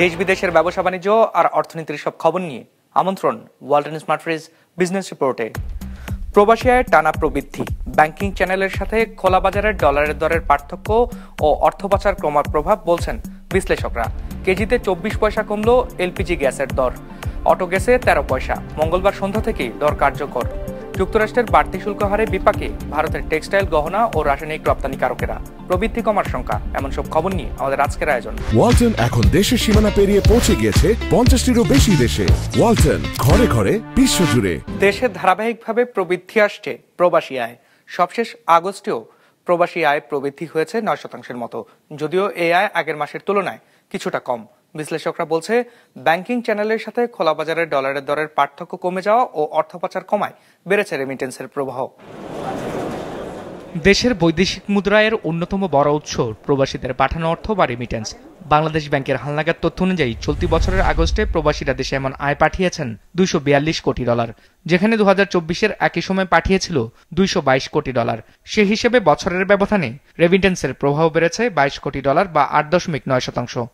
দেশ বিদেশের ব্যবসা বাণিজ্য আর অর্থনীতির সব খবর নিয়ে আমন্ত্রণ ওয়ালটন স্মার্ট ফ্রিজ বিজনেস রিপোর্টে। প্রবাসী আয়ের টানা প্রবৃদ্ধি, ব্যাংকিং চ্যানেলের সাথে খোলা বাজারের ডলারের দরের পার্থক্য ও অর্থ পাচার ক্রমার প্রভাব বলছেন বিশ্লেষকরা। কেজিতে 24 পয়সা কমল এলপিজি গ্যাসের দর, অটো গ্যাসে 13 পয়সা। মঙ্গলবার সন্ধ্যা থেকেই দর কার্যকর। যুক্তরাষ্ট্রের বাড়তি শুল্ক হারে বিপাকে ভারতের টেক্সটাইল, গহনা ও রাসায়নিক রপ্তানিকারকেরা। প্রবৃদ্ধি কমার শঙ্কা, এমন সব খবর নিয়ে আমাদের আজকের আয়োজন। ওয়ালটন এখন দেশের সীমানা পেরিয়ে পৌঁছে গিয়েছে 50টিরও বেশি দেশে। ওয়ালটন, ঘরে ঘরে বিশ্বজুড়ে। দেশে ধারাবাহিকভাবে প্রবৃদ্ধি আসছে প্রবাসী আয়। সবশেষ আগস্টেও প্রবাসী আয় প্রবৃদ্ধি হয়েছে 9% মতো, যদিও এই আয় আগের মাসের তুলনায় কিছুটা কম। বিশ্লেষকরা বলছে, ব্যাংকিং চ্যানেলের সাথে খোলা বাজারের ডলারের দরের পার্থক্য কমে যাওয়া ও অর্থ পাচার কমায় বেড়েছে রেমিটেন্সের প্রবাহ। দেশের বৈদেশিক মুদ্রায়ের অন্যতম বড় উৎস প্রবাসীদের পাঠানো অর্থ বা রেমিটেন্স। বাংলাদেশ ব্যাংকের হালনাগাদ তথ্য অনুযায়ী চলতি বছরের আগস্টে প্রবাসীরা দেশে এমন আয় পাঠিয়েছেন 242 কোটি ডলার, যেখানে 2024-এর একই সময় পাঠিয়েছিল 222 কোটি ডলার। সে হিসেবে বছরের ব্যবধানে রেমিটেন্সের প্রভাব বেড়েছে 22 কোটি ডলার বা 8.9%।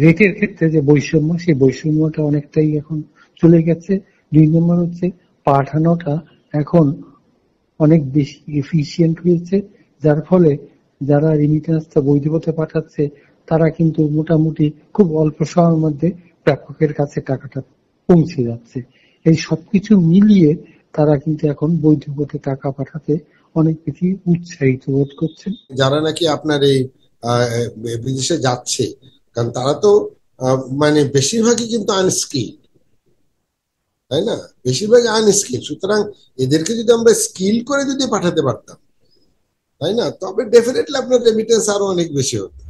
রেটের ক্ষেত্রে যে বৈষম্য, সেই বৈষম্যটা অনেকটাই এখন চলে গেছে। 2 নম্বর হচ্ছে পাঠানোটা এখন অনেক বেশি এফিশিয়েন্ট হয়েছে, যার ফলে যারা রেমিটেন্সটা বৈধ পথে পাঠাচ্ছে তারা কিন্তু মোটামুটি খুব অল্প সময়ের মধ্যে প্রাপকের কাছে টাকাটা পৌঁছে যাচ্ছে। এই সবকিছু মিলিয়ে তারা কিন্তু এখন বৈধ পথে টাকা পাঠাতে অনেক বেশি উৎসাহিত বোধ করছেন। যারা নাকি আপনার এই বিদেশে যাচ্ছে, কারণ তারা তো মানে বেশিরভাগই কিন্তু আনস্কিল, তাই না? বেশিরভাগই আনস্কিল। সুতরাং এদেরকে যদি আমরা স্কিল করে যদি পাঠাতে পারতাম, তাই না, তবে ডেফিনেটলি আপনার রেমিটেন্স আরো অনেক বেশি হতো।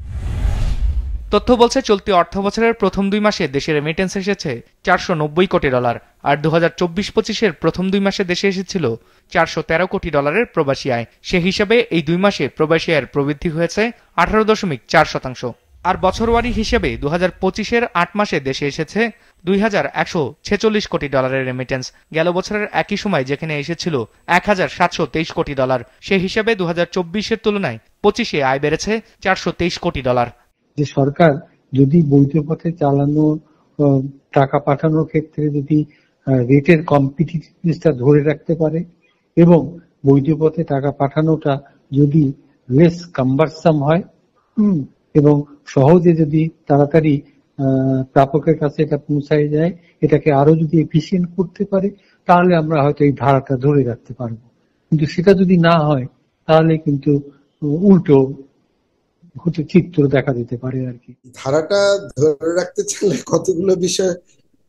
তথ্য বলছে, চলতি অর্থ বছরের প্রথম 2 মাসে দেশে রেমিটেন্স এসেছে 490 কোটি ডলার, আর 2024-25-এর প্রথম 2 মাসে দেশে এসেছিল 413 কোটি ডলারের প্রবাসী আয়। সে হিসাবে এই 2 মাসে প্রবাসী আয়ের প্রবৃদ্ধি হয়েছে 18.4%। আর বছরওয়ারি হিসেবে 2025-এর 8 মাসে দেশে এসেছে 2146 কোটি ডলারের রেমিটেন্স। গেল বছরের একই সময় যেখানে এসেছিল 1723 কোটি ডলার, সে হিসাবে 2024-এর তুলনায় 25-এ আয় বেড়েছে 423 কোটি ডলার। যে সরকার যদি বৈধ পথে চালানো টাকা পাঠানোর ক্ষেত্রে যদি রেটের কম্পিটিটিভনেসটা ধরে রাখতে পারে এবং বৈধ পথে টাকা পাঠানোটা যদি লেস কাম্বারসাম হয় এবং সহজে যদি তাড়াতাড়ি প্রাপকের কাছে এটা পৌঁছায় যায়, এটাকে আরো যদি এফিশিয়েন্ট করতে পারে, তাহলে আমরা হয়তো এই ধারাটা ধরে রাখতে পারবো। কিন্তু সেটা যদি না হয় তাহলে কিন্তু উল্টো চিত্র দেখা দিতে পারে আর কি। ধারাটা ধরে রাখতে চাইলে কতগুলো বিষয়,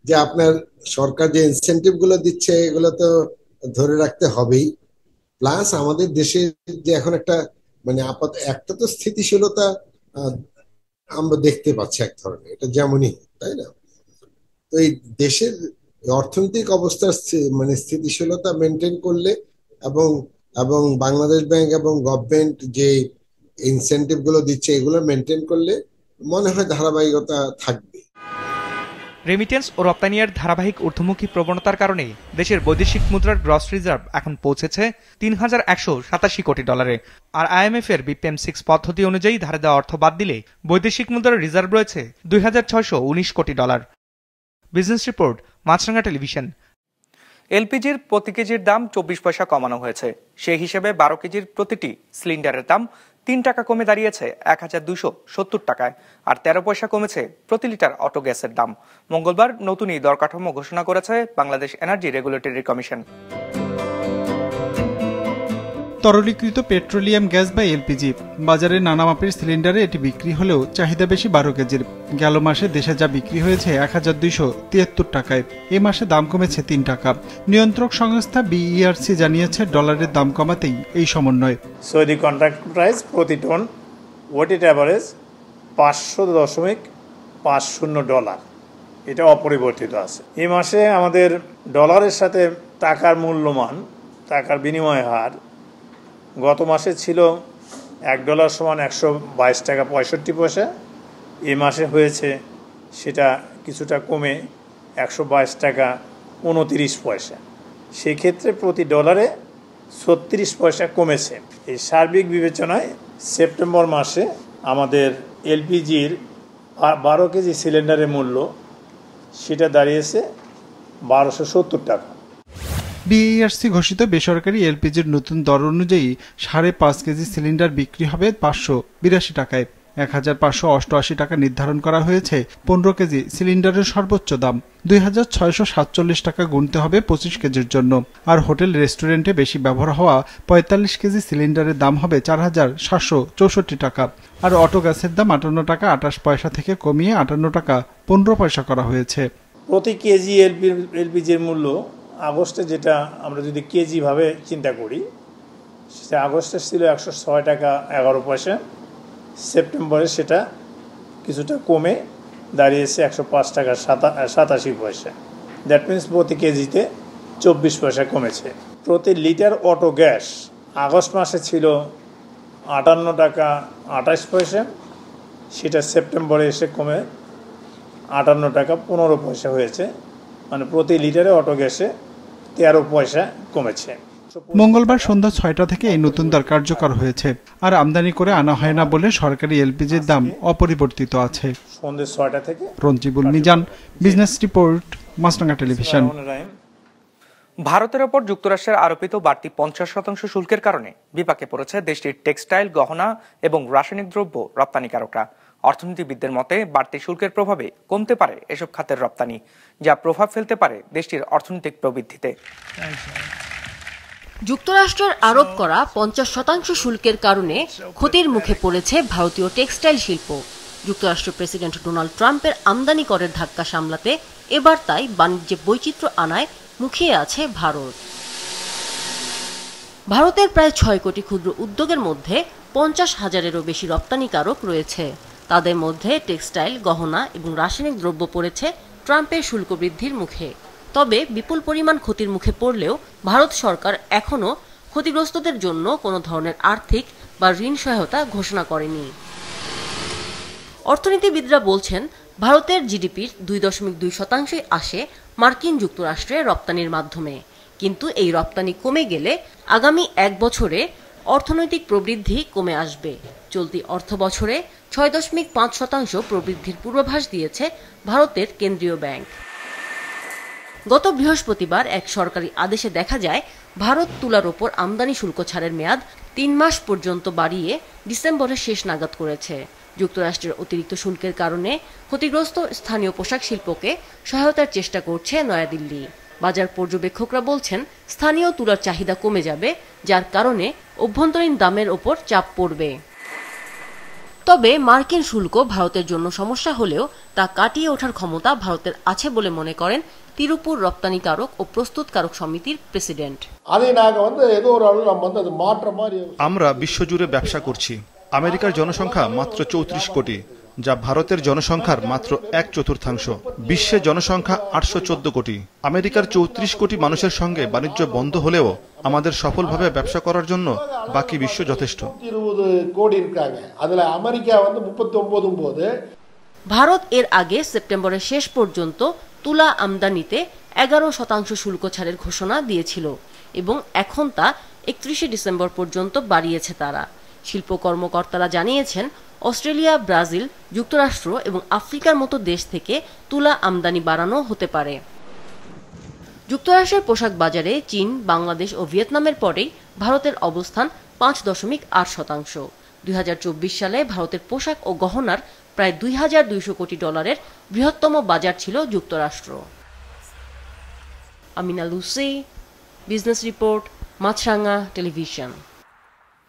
যে আপনার সরকার যে ইনসেন্টিভ গুলো দিচ্ছে এগুলো তো ধরে রাখতে হবেই, প্লাস আমাদের দেশে যে এখন একটা মানে আপাতত একটা তো স্থিতিশীলতা আমরা দেখতে পাচ্ছি এক ধরনের, এটা যেমনই, তাই না? তো এই দেশের অর্থনৈতিক অবস্থার মানে স্থিতিশীলতা মেনটেন করলে এবং এবং বাংলাদেশ ব্যাংক এবং গভর্নমেন্ট যে ইনসেন্টিভ গুলো দিচ্ছে এগুলো মেনটেন করলে মনে হয় ধারাবাহিকতা থাকবে। রেমিটেন্স ও রপ্তানির ধারাবাহিক ঊর্ধ্বমুখী প্রবণতার কারণে দেশের বৈদেশিক মুদ্রার গ্রস রিজার্ভ এখন পৌঁছেছে 3187 কোটি ডলারে। আর IMF এর BPM 6 পদ্ধতি অনুযায়ী ধারে দেওয়া অর্থ বাদ দিলে বৈদেশিক মুদ্রার রিজার্ভ রয়েছে 2619 কোটি ডলার। বিজনেস রিপোর্ট, মাছরাঙা টেলিভিশন। এলপিজির প্রতি কেজির দাম 24 পয়সা কমানো হয়েছে। সেই হিসেবে 12 কেজির প্রতিটি সিলিন্ডারের দাম 3 টাকা কমে দাঁড়িয়েছে 1270 টাকায়, আর 13 পয়সা কমেছে প্রতি লিটার অটো গ্যাসের দাম। মঙ্গলবার নতুন এই দর কাঠামো ঘোষণা করেছে বাংলাদেশ এনার্জি রেগুলেটরি কমিশন। তরলীকৃত পেট্রোলিয়াম গ্যাস বা এলপিজি বাজারে নানা মাপের সিলিন্ডারে এটি বিক্রি হলেও চাহিদা বেশি 12 কেজির। গেল মাসে দেশে যা বিক্রি হয়েছে 1273 টাকায়, এ মাসে দাম কমেছে 3 টাকা। নিয়ন্ত্রক সংস্থা BERC জানিয়েছে ডলারের দাম কমাতেই এই সমন্বয়। সৌদি কন্ট্রাক্ট প্রাইস প্রতি টন ওয়েটেড অ্যাভারেজ 500.50 ডলার, এটা অপরিবর্তিত আছে। এই মাসে আমাদের ডলারের সাথে টাকার মূল্যমান, টাকার বিনিময় হার গত মাসে ছিল $1 সমান 122 টাকা 65 পয়সা। এই মাসে হয়েছে সেটা কিছুটা কমে 122 টাকা 29 পয়সা। সেক্ষেত্রে প্রতি ডলারে 36 পয়সা কমেছে। এই সার্বিক বিবেচনায় সেপ্টেম্বর মাসে আমাদের এলপিজির 12 কেজি সিলিন্ডারের মূল্য সেটা দাঁড়িয়েছে 1270 টাকা। বিইআরসি ঘোষিত বেসরকারি এলপিজির নতুন দর অনুযায়ী 5.5 কেজি সিলিন্ডার বিক্রি হবে 582 টাকায়। 1588 টাকা নির্ধারণ করা হয়েছে 15 কেজি সিলিন্ডারের সর্বোচ্চ দাম। 2647 টাকা গুনতে হবে 25 কেজির জন্য। আর হোটেল রেস্টুরেন্টে বেশি ব্যবহার হওয়া 45 কেজি সিলিন্ডারের দাম হবে 4764 টাকা। আর অটো গ্যাসের দাম 58 টাকা 28 পয়সা থেকে কমিয়ে 58 টাকা 15 পয়সা করা হয়েছে। প্রতি কেজি এলপিজির মূল্য আগস্টে, যেটা আমরা যদি কেজি ভাবে চিন্তা করি, সেটা আগস্টে ছিল 106 টাকা 11 পয়সা। সেপ্টেম্বরে সেটা কিছুটা কমে দাঁড়িয়েছে 105 টাকা 87 পয়সা। দ্যাট মিনস প্রতি কেজিতে 24 পয়সা কমেছে। প্রতি লিটার অটো গ্যাস আগস্ট মাসে ছিল 58 টাকা 28 পয়সা, সেটা সেপ্টেম্বরে এসে কমে 58 টাকা 15 পয়সা হয়েছে। মানে প্রতি লিটারে অটো গ্যাসে 13 পয়সা কমেছে। মঙ্গলবার সন্ধ্যা 6টা থেকে এই নতুন দর কার্যকর হয়েছে। আর আমদানি করে আনা হয় না বলে সরকারি এলপিজির দাম অপরিবর্তিত আছে। সন্ধ্যা 6টা থেকে। রঞ্জিবুল মিজান, বিজনেস রিপোর্ট, মাছরাঙা টেলিভিশন। ভারতের ওপর যুক্তরাষ্ট্রের আরোপিত বাড়তি 50% শুল্কের কারণে বিপাকে পড়েছে দেশটির টেক্সটাইল, গহনা এবং রাসায়নিক দ্রব্য রপ্তানিকারকরা। অর্থনীতিবিদদের মতে বাড়তি শুল্কের প্রভাবে কমতে পারে এসব খাতের রপ্তানি, যা প্রভাব ফেলতে পারে দেশটির অর্থনৈতিক প্রবৃদ্ধিতে। যুক্তরাষ্ট্রের আরোপ করা 50% শুল্কের কারণে ক্ষতির মুখে পড়েছে ভারতীয় টেক্সটাইল শিল্প। যুক্তরাষ্ট্র প্রেসিডেন্ট ডোনাল্ড ট্রাম্পের আমদানি করের ধাক্কা সামলাতে এবার তাই বাণিজ্যে বৈচিত্র্য আনায় মুখিয়ে আছে ভারত। ভারতের প্রায় 6 কোটি ক্ষুদ্র উদ্যোগের মধ্যে 50,000-এরও বেশি রপ্তানিকারক রয়েছে। তাদের মধ্যে টেক্সটাইল, গহনা এবং রাসায়নিক দ্রব্য পড়েছে ট্রাম্পের শুল্ক বৃদ্ধির মুখে। তবে বিপুল পরিমাণ ক্ষতির মুখে পড়লেও ভারত সরকার এখনও ক্ষতিগ্রস্তদের জন্য কোনো ধরনের আর্থিক বা ঋণ সহায়তা ঘোষণা করেনি। অর্থনীতিবিদরা বলছেন, ভারতের জিডিপির 2.2% আসে মার্কিন যুক্তরাষ্ট্রে রপ্তানির মাধ্যমে। কিন্তু এই রপ্তানি কমে গেলে আগামী 1 বছরে অর্থনৈতিক প্রবৃদ্ধি কমে আসবে। চলতি অর্থ বছরে 6.5% প্রবৃদ্ধির পূর্বাভাস দিয়েছে ভারতের কেন্দ্রীয় ব্যাংক। গত বৃহস্পতিবার এক সরকারি আদেশে দেখা যায়, ভারত তুলার ওপর আমদানি শুল্ক ছাড়ের মেয়াদ 3 মাস পর্যন্ত বাড়িয়ে ডিসেম্বরের শেষ নাগাদ করেছে। যুক্তরাষ্ট্রের অতিরিক্ত শুল্কের কারণে ক্ষতিগ্রস্ত স্থানীয় পোশাক শিল্পকে সহায়তার চেষ্টা করছে নয়াদিল্লি। বাজার পর্যবেক্ষকরা বলছেন, স্থানীয় তুলার চাহিদা কমে যাবে, যার কারণে অভ্যন্তরীণ দামের ওপর চাপ পড়বে। তবে মার্কিন শুল্ক ভারতের জন্য সমস্যা হলেও তা কাটিয়ে ওঠার ক্ষমতা ভারতের আছে বলে মনে করেন তিরুপুর রপ্তানিকারক ও প্রস্তুতকারক সমিতির প্রেসিডেন্ট। আমরা বিশ্বজুড়ে ব্যবসা করছি। আমেরিকার জনসংখ্যা মাত্র 34 কোটি, যা ভারতের জনসংখ্যার মাত্র 1/4। বিশ্বের জনসংখ্যা 814 কোটি। আমেরিকার 34 কোটি মানুষের সঙ্গে বাণিজ্য বন্ধ হলেও আমাদের সফলভাবে ব্যবসা করার জন্য বাকি বিশ্ব যথেষ্ট। ভারত এর আগে সেপ্টেম্বরের শেষ পর্যন্ত তুলা আমদানিতে 11% শুল্ক ছাড়ের ঘোষণা দিয়েছিল এবং এখন তা 31 ডিসেম্বর পর্যন্ত বাড়িয়েছে তারা। শিল্প কর্মকর্তারা জানিয়েছেন, অস্ট্রেলিয়া, ব্রাজিল, যুক্তরাষ্ট্র এবং আফ্রিকার মতো দেশ থেকে তুলা আমদানি বাড়ানো হতে পারে। যুক্তরাষ্ট্রের পোশাক বাজারে চীন, বাংলাদেশ ও ভিয়েতনামের পরেই ভারতের অবস্থান 5.8%। 2024 সালে ভারতের পোশাক ও গহনার প্রায় $2,200 কোটি বৃহত্তম বাজার ছিল যুক্তরাষ্ট্র। আমিনা লুসি, বিজনেস রিপোর্ট, মাছরাঙা টেলিভিশন।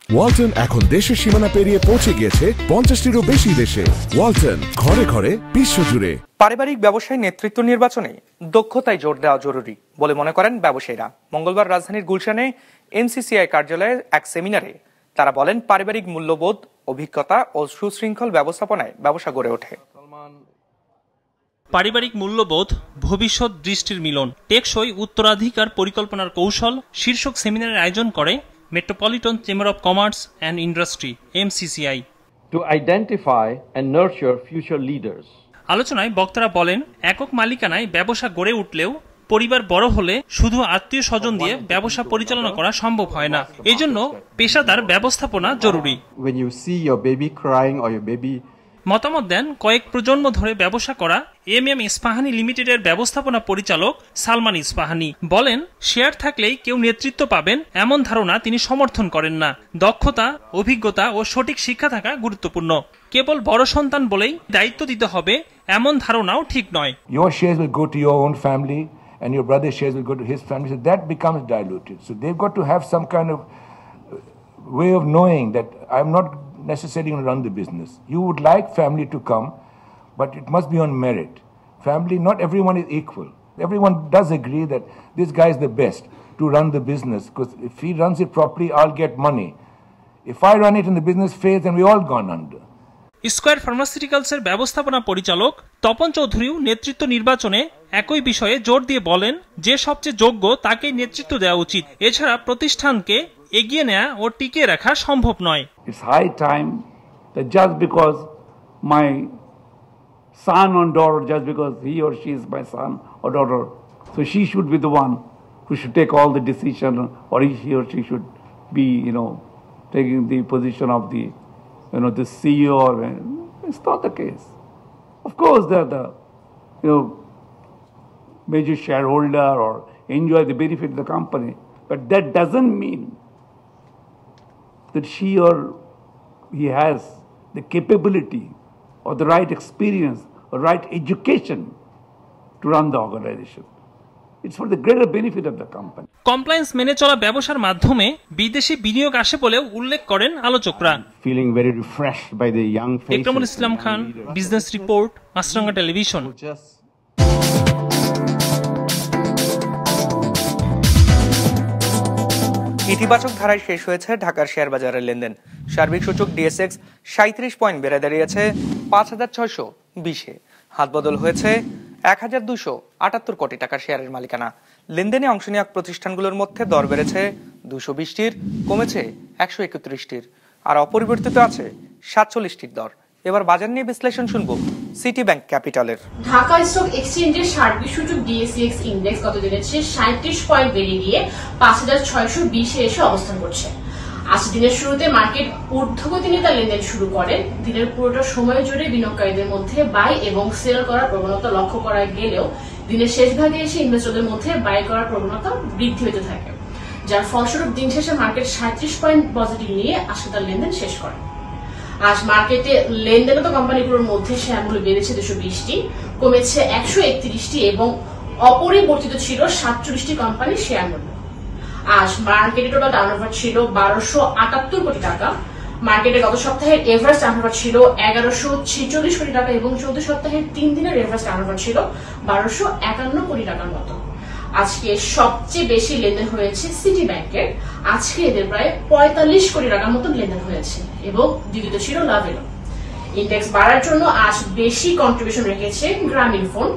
ওয়ালটন এখন দেশের সীমানা পেরিয়ে পৌঁছে গিয়েছে 50টিরও বেশি দেশে। ওয়ালটন, ঘরে ঘরে, বিশ্বজুড়ে। পারিবারিক ব্যবসায় নেতৃত্ব নির্বাচনে দক্ষতায় জোর দেওয়া জরুরি বলে মনে করেন ব্যবসায়ীরা। মঙ্গলবার রাজধানীর গুলশানে এমসিসিআই কার্যালয়ে এক সেমিনারে তারা বলেন, পারিবারিক মূল্যবোধ, অভিজ্ঞতা ও সুশৃঙ্খল ব্যবস্থাপনায় ব্যবসা গড়ে ওঠে। পারিবারিক মূল্যবোধ, ভবিষ্যৎ দৃষ্টির মিলন, টেকসই উত্তরাধিকার পরিকল্পনার কৌশল শীর্ষক সেমিনারের আয়োজন করে metropolitan chamber of commerce and industry (MCCI) to identify and nurture future leaders. আলোচনায় বক্তারা বলেন, একক মালিকানায় ব্যবসা গড়ে উঠলেও পরিবার বড় হলে শুধু আত্মীয় স্বজন দিয়ে ব্যবসা পরিচালনা করা সম্ভব হয় না। এজন্য পেশাদার ব্যবস্থাপনা জরুরি। When you see your baby crying or your baby মতামত দেন কয়েক প্রজন্ম ধরে ব্যবসা করা MM ইস্পাহানি লিমিটেডের ব্যবস্থাপনা পরিচালক সালমান ইস্পাহানি। বলেন, শেয়ার থাকলেই কেউ নেতৃত্ব পাবেন এমন ধারণা তিনি সমর্থন করেন না। দক্ষতা, অভিজ্ঞতা ও সঠিক শিক্ষা থাকা গুরুত্বপূর্ণ। কেবল বড় সন্তান বলেই দায়িত্ব দিতে হবে এমন ধারণাও ঠিক নয়। Your shares will go to your own family and your brother's shares will go to his family, so that becomes diluted. So they've got to have some kind of way of knowing that I'm not necessarily going to run the business. You would like family to come, but it must be on merit. Family, not everyone is equal. Everyone does agree that this guy is the best to run the business, because if he runs it properly, I'll get money. If I run it and the business fails, then we all gone under. Square ফার্মাসিউটিক্যালসের ব্যবস্থাপনা পরিচালক তপন চৌধুরীও নেতৃত্ব নির্বাচনে একই বিষয়ে জোর দিয়ে বলেন, যে সবচেয়ে যোগ্য তাকেই নেতৃত্ব দেওয়া উচিত। এছাড়া প্রতিষ্ঠানকে এগিয়ে নেওয়া ও টিকিয়ে রাখা সম্ভব নয়। It's high time that just because my son or daughter, just because he or she is my son or daughter, so she should be the one who should take all the decision, or he or she should be, taking the position of the, the CEO. It's not the case. Of course, they're the, major shareholder or enjoy the benefit of the company, but that doesn't mean that she or he has the capability or the right experience or right education to run the organization. It's for the greater benefit of the company. Compliance মেনে চলা ব্যবসার মাধ্যমে বিদেশি বিনিয়োগ আসে বলেও উল্লেখ করেন আলোচকরা। Feeling very refreshed by the young faces. Ikramul Islam Khan, business report, Maasranga television. ইতিবাচক ধারায় শেষ হয়েছে ঢাকার শেয়ার বাজারের লেনদেন। সার্বিক সূচক DSX 37 পয়েন্ট বেড়ে দাঁড়িয়েছে 5620-এ। হাতবদল হয়েছে 1278 কোটি টাকার শেয়ারের মালিকানা। লেনদেনে অংশ নেওয়া প্রতিষ্ঠানগুলোর মধ্যে দর বেড়েছে 220টির, কমেছে 131টির, আর অপরিবর্তিত আছে 47টির দর। এবার বাজার নিয়ে বিশ্লেষণ শুনবো সিটি ব্যাংক ক্যাপিটালের। ঢাকা স্টক এক্সচেঞ্জের সার্বিক সূচক DSX ইন্ডেক্স গত দিনের চেয়ে 37 পয়েন্ট বেড়ে গিয়ে 5620-এ এসে অবস্থান করছে। আজ দিনের শুরুতে মার্কেট ঊর্ধ্বগতি নিয়ে তার লেনদেন শুরু করে। দিনের পুরোটা সময় জুড়ে বিনিয়োগকারীদের মধ্যে বাই এবং সেল করার প্রবণতা লক্ষ্য করা গেলেও দিনের শেষ ভাগে এসে ইনভেস্টরদের মধ্যে বাই করার প্রবণতা বৃদ্ধি হতে থাকে, যার ফলস্বরূপ দিন শেষে মার্কেট 37 পয়েন্ট পজিটিভ নিয়ে আজকে তার লেনদেন শেষ করে। আজ মার্কেটে লেনদেনরত কোম্পানিগুলোর মধ্যে শেয়ারমূল্য বেড়েছে 220টি, কমেছে 131টি এবং অপরিবর্তিত ছিল 47টি কোম্পানির শেয়ার মূল্য। আজ মার্কেটে টোটাল টার্নওভার ছিল 1278 কোটি টাকা। মার্কেটে গত সপ্তাহের এভারেজ টার্নওভার ছিল 1146 কোটি টাকা এবং চলতি সপ্তাহের 3 দিনের এভারেজ টার্নওভার ছিল 1251 কোটি টাকার মতো। আজকে সবচেয়ে বেশি লেনদেন হয়েছে সিটি ব্যাংকের। আজকে এদের প্রায় 45 কোটি টাকার মতো লেনদেন হয়েছে এবং দ্বিতীয় ছিল লাভেলো। ইন্ডেক্স বাড়ার জন্য আজ বেশি কন্ট্রিবিউশন রেখেছে গ্রামীণ ফোন।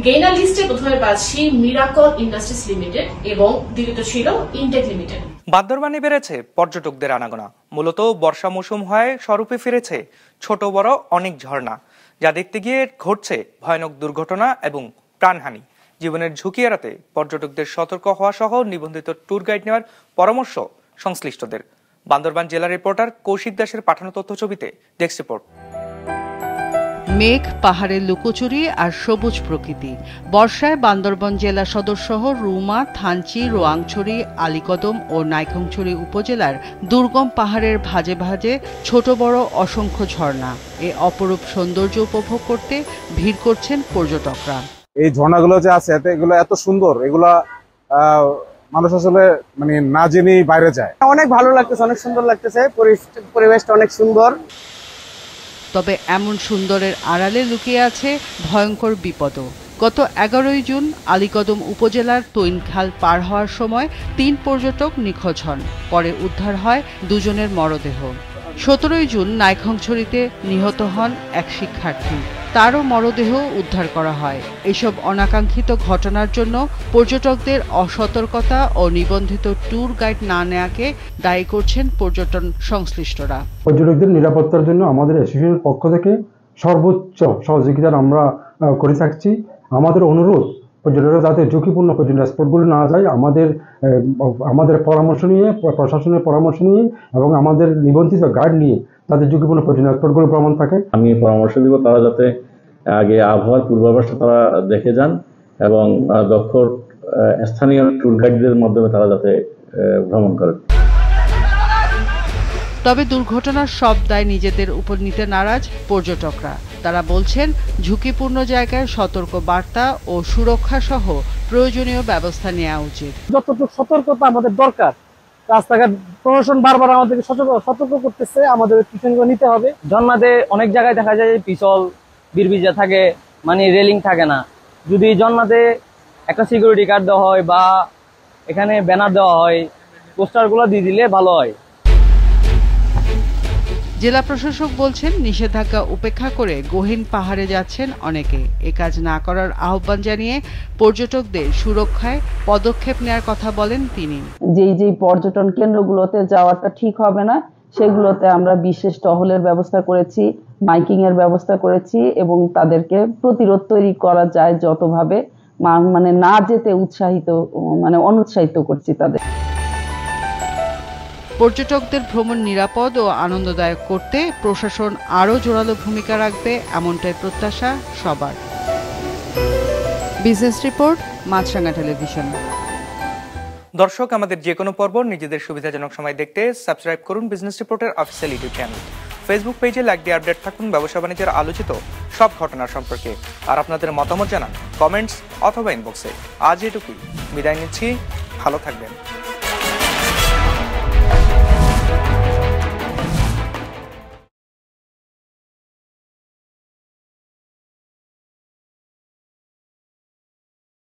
গেইনার লিস্টে প্রথমে পাচ্ছি মিরাকল ইন্ডাস্ট্রিজ লিমিটেড এবং দ্বিতীয় ছিল ইনটেক লিমিটেড। বান্দরবানে বেড়েছে পর্যটকদের আনাগোনা। মূলত বর্ষা মৌসুম হয় স্বরূপে ফিরেছে ছোট বড় অনেক ঝর্ণা, যা দেখতে গিয়ে ঘটছে ভয়ানক দুর্ঘটনা এবং প্রাণহানি। জীবনের ঝুঁকি এড়াতে পর্যটকদের সতর্ক হওয়া সহ নিবন্ধিত ট্যুর গাইড নেওয়ার পরামর্শ সংশ্লিষ্টদের। বান্দরবান জেলা রিপোর্টার কৌশিক দাসের পাঠানো তথ্যছবিতে ডেস্ক রিপোর্ট। মেঘ, পাহাড়ের লুকোচুরি আর সবুজ প্রকৃতি। বর্ষায় বান্দরবান জেলা সদর শহর রুমা, থানচি, রোয়াংছড়ি, আলীকদম ও নাইখংছড়ি উপজেলার দুর্গম পাহাড়ের ভাঁজে ভাঁজে ছোট বড় অসংখ্য ঝর্ণা। এই অপরূপ সৌন্দর্য উপভোগ করতে ভিড় করছেন পর্যটকরা। এই ঝর্ণাগুলো যে আছে এগুলো এত সুন্দর, এগুলা মানুষ আসলে না জেনেই বাইরে যায়। অনেক ভালো লাগতেছে, অনেক সুন্দর লাগতেছে, পরিবেশটা অনেক সুন্দর। তবে এমন সুন্দরের আড়ালে লুকিয়ে আছে ভয়ঙ্কর বিপদও। গত 11 জুন আলীকদম উপজেলার তৈনখাল পার হওয়ার সময় 3 পর্যটক নিখোঁজ হন। পরে উদ্ধার হয় 2 জনের মরদেহ। 17 জুন নাইখংছড়িতে নিহত হন এক শিক্ষার্থী, তারও মরদেহ উদ্ধার করা হয়। এসব অনাকাঙ্ক্ষিত ঘটনার জন্য পর্যটকদের অসতর্কতা ও নিবন্ধিত ট্যুর গাইড না নেওয়াকে দায়ী করছেন পর্যটন সংশ্লিষ্টরা। পর্যটকদের নিরাপত্তার জন্য আমাদের অ্যাসোসিয়েশনের পক্ষ থেকে সর্বোচ্চ সহযোগিতা আমরা করে থাকছি। আমাদের অনুরোধ পর্যটকরা যাতে ঝুঁকিপূর্ণ পর্যটন স্পটগুলো না যায় আমাদের পরামর্শ নিয়ে, প্রশাসনের পরামর্শ নিয়ে এবং আমাদের নিবন্ধিত গাইড নিয়ে তাদের ঝুঁকিপূর্ণ পর্যটন স্পটগুলো ভ্রমণ থাকে। আমি পরামর্শ দিব তারা যাতে আগে আবহাওয়ার পূর্বাভাসটা তারা দেখে যান এবং দক্ষ স্থানীয় ট্যুর গাইডদের মাধ্যমে তারা যাতে ভ্রমণ করেন। তবে দুর্ঘটনার সব দায় নিজেদের উপর নিতে নারাজ পর্যটকরা। তারা বলছেন ঝুঁকিপূর্ণ জায়গায় সতর্ক বার্তা ও সুরক্ষা সহ প্রয়োজনীয় ব্যবস্থা নেওয়া উচিত। যতটুকু সতর্কতা আমাদের দরকার, রাস্তাঘাট প্রশাসন বারবার আমাদেরকে সতর্ক করতেছে, আমাদের পিছনগুলো নিতে হবে। জন্নাতে অনেক জায়গায় দেখা যায় পিছল বিরবিজা থাকে, মানে রেলিং থাকে না। যদি জন্নাতে একটা সিকিউরিটি গার্ড দেওয়া হয় বা এখানে ব্যানার দেওয়া হয়, পোস্টারগুলো দিয়ে দিলে ভালো হয়। জেলা প্রশাসক বলছেন নিষেধাজ্ঞা উপেক্ষা করে গহীন পাহাড়ে যাচ্ছেন অনেকে। এ কাজ না করার আহ্বান জানিয়ে পর্যটকদের সুরক্ষায় পদক্ষেপ নেওয়ার কথা বলেন তিনি। যেই পর্যটন কেন্দ্রগুলোতে যাওয়াটা ঠিক হবে না সেগুলোতে আমরা বিশেষ টহলের ব্যবস্থা করেছি, মাইকিং এর ব্যবস্থা করেছি এবং তাদেরকে প্রতিরোধ তৈরি করা যায় যতভাবে, মানে না যেতে অনুৎসাহিত করছি তাদের। পর্যটকদের ভ্রমণ নিরাপদ ও আনন্দদায়ক করতে প্রশাসন আরও জোরালো ভূমিকা রাখবে, এমনটাই প্রত্যাশা সবার। বিজনেস রিপোর্ট, মাছরাঙা টেলিভিশন। দর্শক, আমাদের যে কোনো পর্ব নিজেদের সুবিধাজনক সময় দেখতে সাবস্ক্রাইব করুন বিজনেস রিপোর্টের অফিসিয়াল ইউটিউব চ্যানেল। ফেসবুক পেজে লাইক দিয়ে আপডেট থাকুন ব্যবসা বাণিজ্যের আলোচিত সব ঘটনা সম্পর্কে। আর আপনাদের মতামত জানান কমেন্টস অথবা ইনবক্সে। আজ এটুকুই, বিদায় নিচ্ছি, ভালো থাকবেন।